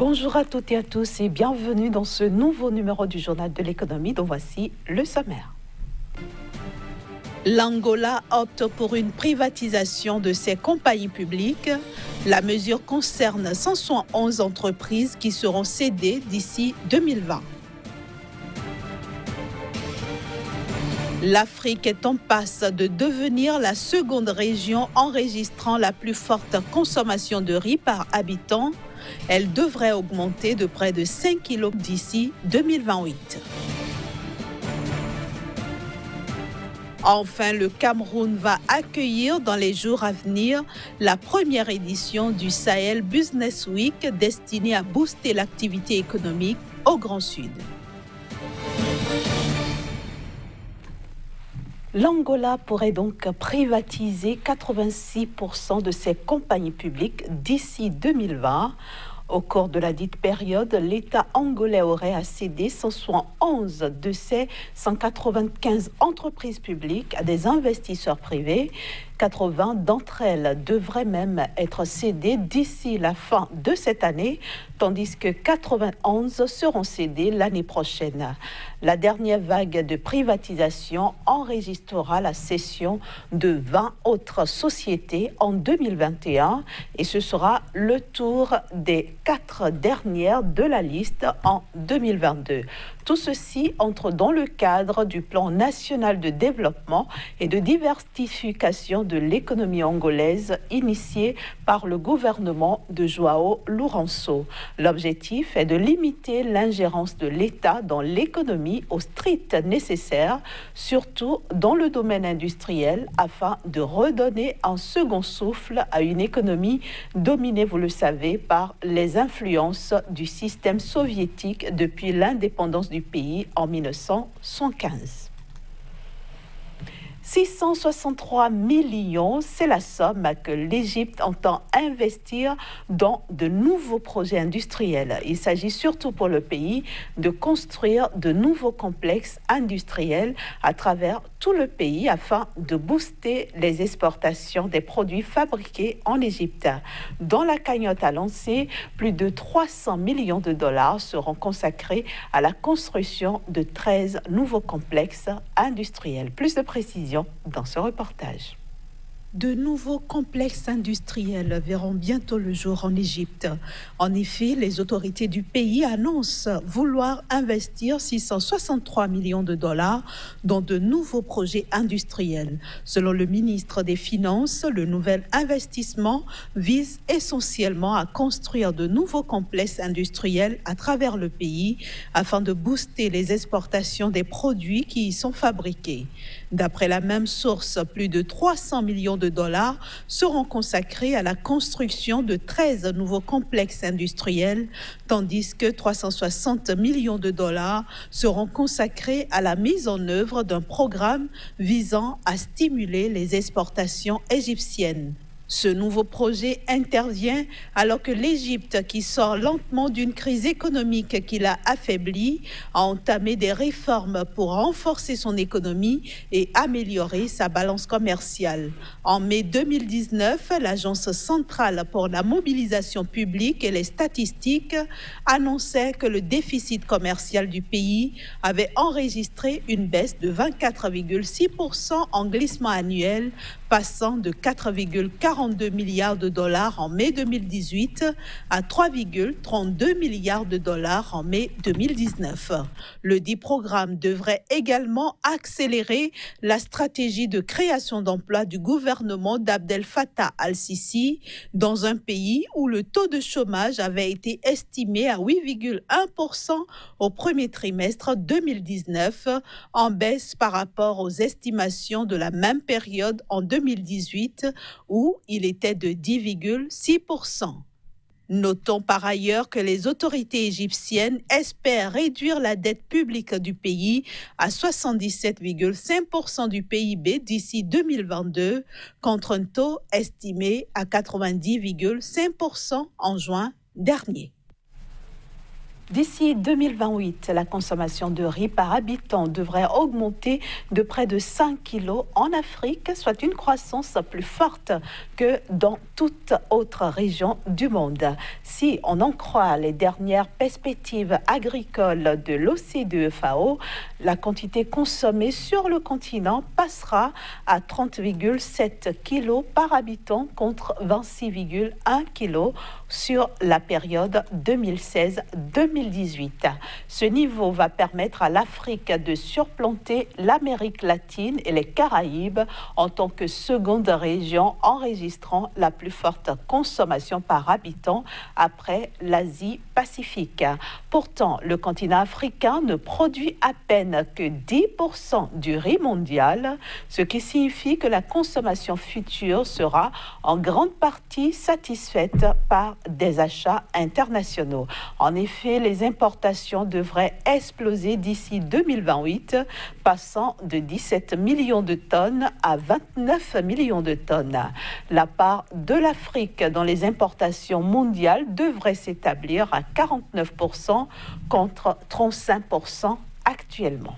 Bonjour à toutes et à tous et bienvenue dans ce nouveau numéro du Journal de l'économie dont voici le sommaire. L'Angola opte pour une privatisation de ses compagnies publiques. La mesure concerne 171 entreprises qui seront cédées d'ici 2020. L'Afrique est en passe de devenir la seconde région enregistrant la plus forte consommation de riz par habitant. Elle devrait augmenter de près de 5 kilos d'ici 2028. Enfin, le Cameroun va accueillir dans les jours à venir la première édition du Sahel Business Week destinée à booster l'activité économique au Grand Sud. L'Angola pourrait donc privatiser 86% de ses compagnies publiques d'ici 2020. Au cours de la dite période, l'État angolais aurait cédé 171 de ses 195 entreprises publiques à des investisseurs privés. 80 d'entre elles devraient même être cédées d'ici la fin de cette année, tandis que 91 seront cédées l'année prochaine. La dernière vague de privatisation enregistrera la cession de 20 autres sociétés en 2021 et ce sera le tour des 4 dernières de la liste en 2022. Tout ceci entre dans le cadre du plan national de développement et de diversification de l'économie angolaise initié par le gouvernement de João Lourenço. L'objectif est de limiter l'ingérence de l'État dans l'économie au strict nécessaire, surtout dans le domaine industriel, afin de redonner un second souffle à une économie dominée, vous le savez, par les influences du système soviétique depuis l'indépendance du pays en 1975. 663 millions, c'est la somme que l'Égypte entend investir dans de nouveaux projets industriels. Il s'agit surtout pour le pays de construire de nouveaux complexes industriels à travers tout le pays afin de booster les exportations des produits fabriqués en Égypte. Dans la cagnotte annoncée, plus de 300 millions de dollars seront consacrés à la construction de 13 nouveaux complexes industriels. Plus de précisions dans ce reportage. De nouveaux complexes industriels verront bientôt le jour en Égypte. En effet, les autorités du pays annoncent vouloir investir 663 millions de dollars dans de nouveaux projets industriels. Selon le ministre des Finances, le nouvel investissement vise essentiellement à construire de nouveaux complexes industriels à travers le pays afin de booster les exportations des produits qui y sont fabriqués. D'après la même source, plus de 300 millions de dollars seront consacrés à la construction de 13 nouveaux complexes industriels, tandis que 360 millions de dollars seront consacrés à la mise en œuvre d'un programme visant à stimuler les exportations égyptiennes. Ce nouveau projet intervient alors que l'Égypte, qui sort lentement d'une crise économique qui l'a affaiblie, a entamé des réformes pour renforcer son économie et améliorer sa balance commerciale. En mai 2019, l'Agence centrale pour la mobilisation publique et les statistiques annonçait que le déficit commercial du pays avait enregistré une baisse de 24,6% en glissement annuel, passant de 4,42 milliards de dollars en mai 2018 à 3,32 milliards de dollars en mai 2019. Le dit programme devrait également accélérer la stratégie de création d'emplois du gouvernement d'Abdel Fattah al-Sisi dans un pays où le taux de chômage avait été estimé à 8,1% au premier trimestre 2019, en baisse par rapport aux estimations de la même période en 2018 où il était de 10,6%. Notons par ailleurs que les autorités égyptiennes espèrent réduire la dette publique du pays à 77,5% du PIB d'ici 2022, contre un taux estimé à 90,5% en juin dernier. D'ici 2028, la consommation de riz par habitant devrait augmenter de près de 5 kilos en Afrique, soit une croissance plus forte que dans toute autre région du monde. Si on en croit les dernières perspectives agricoles de l'OCDE-FAO, la quantité consommée sur le continent passera à 30,7 kilos par habitant contre 26,1 kilos sur la période 2016-2018. Ce niveau va permettre à l'Afrique de surplanter l'Amérique latine et les Caraïbes en tant que seconde région enregistrant la plus forte consommation par habitant après l'Asie-Pacifique. Pourtant, le continent africain ne produit à peine que 10% du riz mondial, ce qui signifie que la consommation future sera en grande partie satisfaite par des achats internationaux. En effet, les importations devraient exploser d'ici 2028, passant de 17 millions de tonnes à 29 millions de tonnes. La part de l'Afrique dans les importations mondiales devrait s'établir à 49% contre 35% actuellement.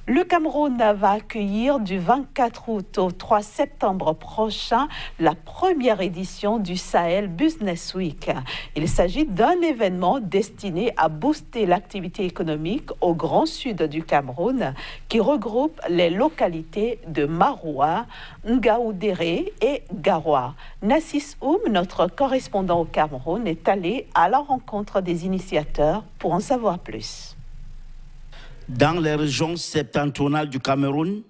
Le Cameroun va accueillir du 24 août au 3 septembre prochain la première édition du Sahel Business Week. Il s'agit d'un événement destiné à booster l'activité économique au grand sud du Cameroun qui regroupe les localités de Maroua, Ngaoudéré et Garoua. Nassis Oum, notre correspondant au Cameroun, est allé à la rencontre des initiateurs pour en savoir plus. Dans les régions septentrionales du Cameroun,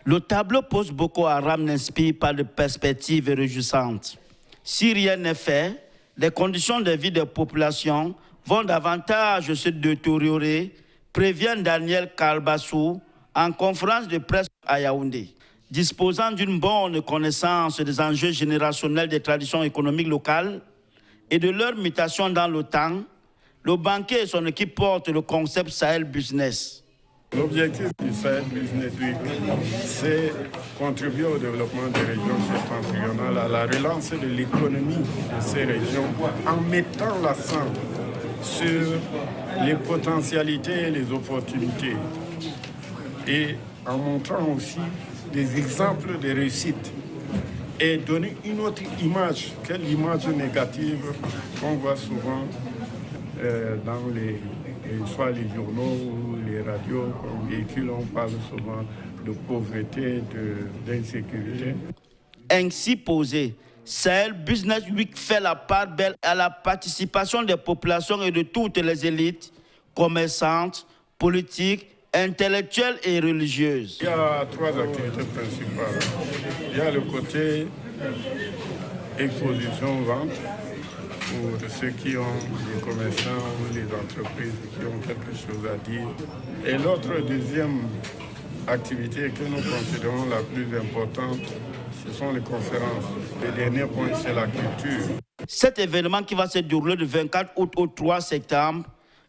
le tableau post-Boko Haram n'inspire pas de perspectives réjouissantes. Si rien n'est fait, les conditions de vie des populations vont davantage se détériorer, prévient Daniel Kalbassou en conférence de presse à Yaoundé. Disposant d'une bonne connaissance des enjeux générationnels des traditions économiques locales et de leur mutation dans le temps, le banquier et son équipe portent le concept Sahel Business. L'objectif du Sahel Business Week, c'est contribuer au développement des régions septentrionales, à la relance de l'économie de ces régions, en mettant l'accent sur les potentialités et les opportunités, et en montrant aussi des exemples de réussite, et donner une autre image que l'image négative qu'on voit souvent dans soit les journaux ou les radios comme véhicules, on parle souvent de pauvreté, d'insécurité. Ainsi posé, Sahel Business Week fait la part belle à la participation des populations et de toutes les élites, commerçantes, politiques, intellectuelles et religieuses. Il y a trois activités principales. Il y a le côté exposition-vente, pour ceux qui ont des commerçants ou des entreprises qui ont quelque chose à dire. Et l'autre deuxième activité que nous considérons la plus importante, ce sont les conférences. Le dernier point, c'est la culture. Cet événement qui va se dérouler du 24 août au 3 septembre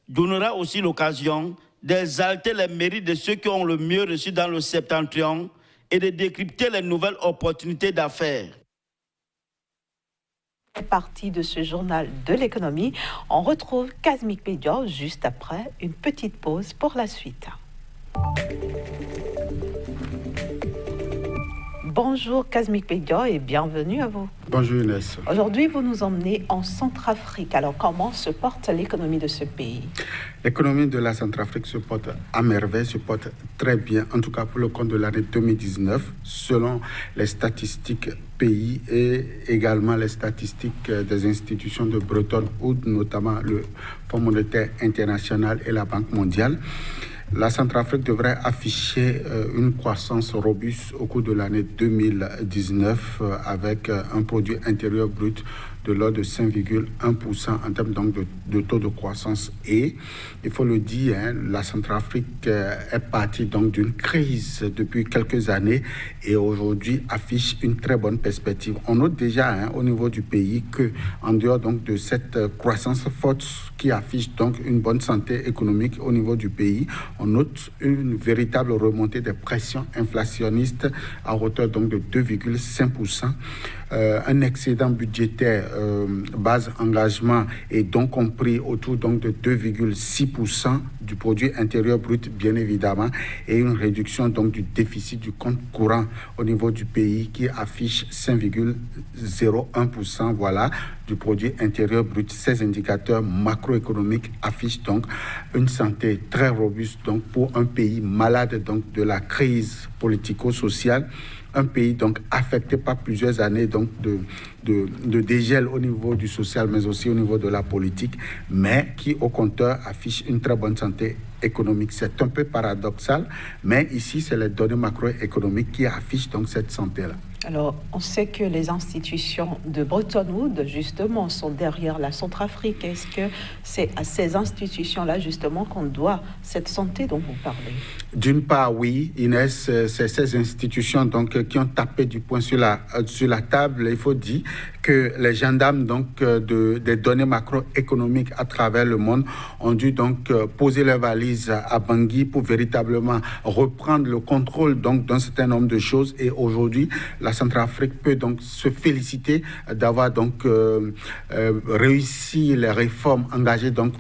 donnera aussi l'occasion d'exalter les mérites de ceux qui ont le mieux reçu dans le septentrion et de décrypter les nouvelles opportunités d'affaires. Partie de ce journal de l'économie, on retrouve Kazmik Pédia juste après une petite pause pour la suite. Bonjour Kazmik Pédia et bienvenue à vous. Bonjour Inès. Aujourd'hui, vous nous emmenez en Centrafrique. Alors, comment se porte l'économie de ce pays? L'économie de la Centrafrique se porte à merveille, se porte très bien, en tout cas pour le compte de l'année 2019, selon les statistiques pays et également les statistiques des institutions de Bretton Woods, notamment le Fonds monétaire international et la Banque mondiale. La Centrafrique devrait afficher une croissance robuste au cours de l'année 2019 avec un produit intérieur brut de l'ordre de 5,1% en termes donc de taux de croissance. Et il faut le dire, la Centrafrique est partie donc d'une crise depuis quelques années et aujourd'hui affiche une très bonne perspective. On note déjà au niveau du pays que en dehors donc de cette croissance forte qui affiche donc une bonne santé économique au niveau du pays, on note une véritable remontée des pressions inflationnistes à hauteur donc de 2,5%. un excédent budgétaire base engagement est donc compris autour donc de 2,6% du produit intérieur brut, bien évidemment, et une réduction donc du déficit du compte courant au niveau du pays qui affiche 5,01%, voilà, du produit intérieur brut. Ces indicateurs macroéconomiques affichent donc une santé très robuste donc pour un pays malade donc de la crise politico-sociale, un pays donc affecté par plusieurs années donc de dégel au niveau du social, mais aussi au niveau de la politique, mais qui au compteur affiche une très bonne santé économique. C'est un peu paradoxal, mais ici c'est les données macroéconomiques qui affichent donc cette santé-là. Alors, on sait que les institutions de Bretton Woods, justement, sont derrière la Centrafrique. Est-ce que c'est à ces institutions-là, justement, qu'on doit cette santé dont vous parlez? D'une part, oui, Inès, c'est ces institutions donc, qui ont tapé du poing sur la table. Il faut dire que les gendarmes donc, des données macroéconomiques à travers le monde ont dû donc poser leurs valises à Bangui pour véritablement reprendre le contrôle donc, d'un certain nombre de choses. Et aujourd'hui, la Centrafrique peut donc se féliciter d'avoir donc réussi les réformes engagées donc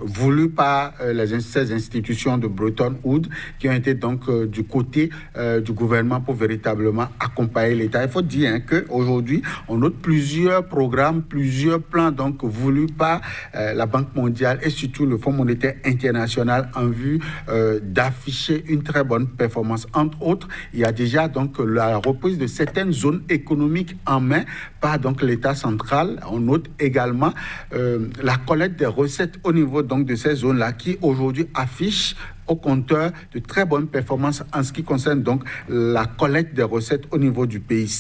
voulues par ces institutions de Bretton Woods qui ont été donc du côté du gouvernement pour véritablement accompagner l'État. Il faut dire qu'aujourd'hui, on note plusieurs programmes, plusieurs plans donc voulus par la Banque mondiale et surtout le Fonds monétaire international en vue d'afficher une très bonne performance. Entre autres, il y a déjà donc la reprise de certaines zones économiques en main par donc l'État central. On note également la collecte des recettes au niveau donc de ces zones-là qui aujourd'hui affichent au compteur de très bonnes performances en ce qui concerne donc la collecte des recettes au niveau du pays.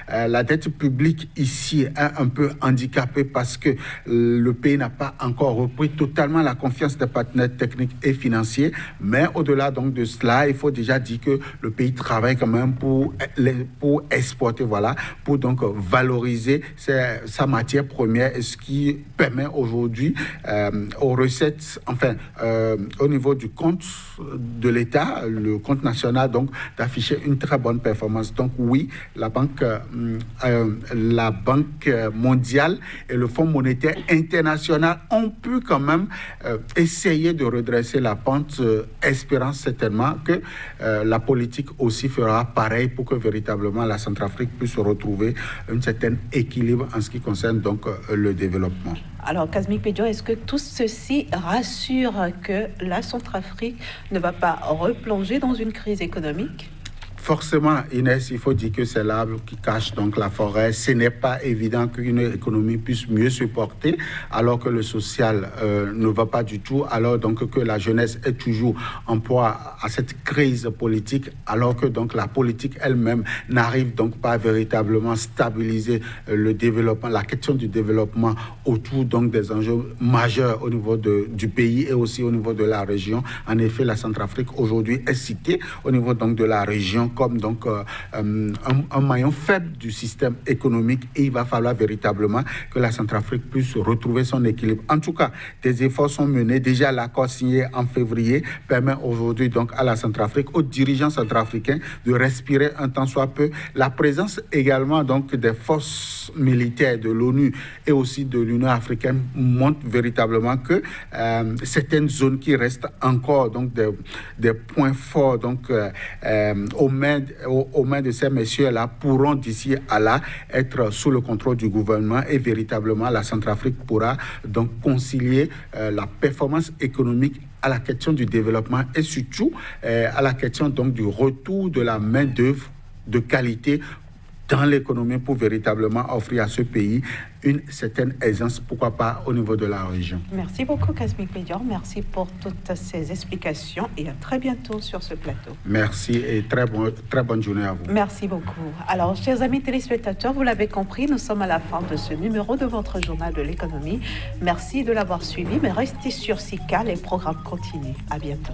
La dette publique ici est un peu handicapée parce que le pays n'a pas encore repris totalement la confiance des partenaires techniques et financiers. Mais au-delà donc de cela, il faut déjà dire que le pays travaille quand même pour exporter, voilà, pour donc valoriser sa matière première, ce qui permet aujourd'hui aux recettes, au niveau du compte de l'État, le compte national, donc d'afficher une très bonne performance. Donc oui, la Banque mondiale et le Fonds monétaire international ont pu quand même essayer de redresser la pente, espérant certainement que la politique aussi fera pareil pour que véritablement la Centrafrique puisse retrouver un certain équilibre en ce qui concerne donc le développement. Alors, Kazmi Pédion, est-ce que tout ceci rassure que la Centrafrique ne va pas replonger dans une crise économique? Forcément, Inès, il faut dire que c'est l'arbre qui cache donc la forêt. Ce n'est pas évident qu'une économie puisse mieux se porter alors que le social ne va pas du tout, alors donc que la jeunesse est toujours en proie à cette crise politique, alors que donc la politique elle-même n'arrive donc pas à véritablement stabiliser le développement, la question du développement autour donc des enjeux majeurs au niveau du pays et aussi au niveau de la région. En effet, la Centrafrique aujourd'hui est citée au niveau donc de la région comme donc un maillon faible du système économique, et il va falloir véritablement que la Centrafrique puisse retrouver son équilibre. En tout cas, des efforts sont menés. Déjà, l'accord signé en février permet aujourd'hui donc à la Centrafrique, aux dirigeants centrafricains de respirer un tant soit peu. La présence également donc des forces militaires de l'ONU et aussi de l'Union africaine montre véritablement que certaines zones qui restent encore donc des points forts donc aux mains de ces messieurs-là pourront d'ici à là être sous le contrôle du gouvernement, et véritablement la Centrafrique pourra donc concilier la performance économique à la question du développement et surtout à la question donc du retour de la main-d'œuvre de qualité dans l'économie pour véritablement offrir à ce pays une certaine aisance, pourquoi pas au niveau de la région. Merci beaucoup, Kazmi Pédion. Merci pour toutes ces explications et à très bientôt sur ce plateau. Merci et très bonne journée à vous. Merci beaucoup. Alors, chers amis téléspectateurs, vous l'avez compris, nous sommes à la fin de ce numéro de votre journal de l'économie. Merci de l'avoir suivi, mais restez sur SICA, les programmes continuent. À bientôt.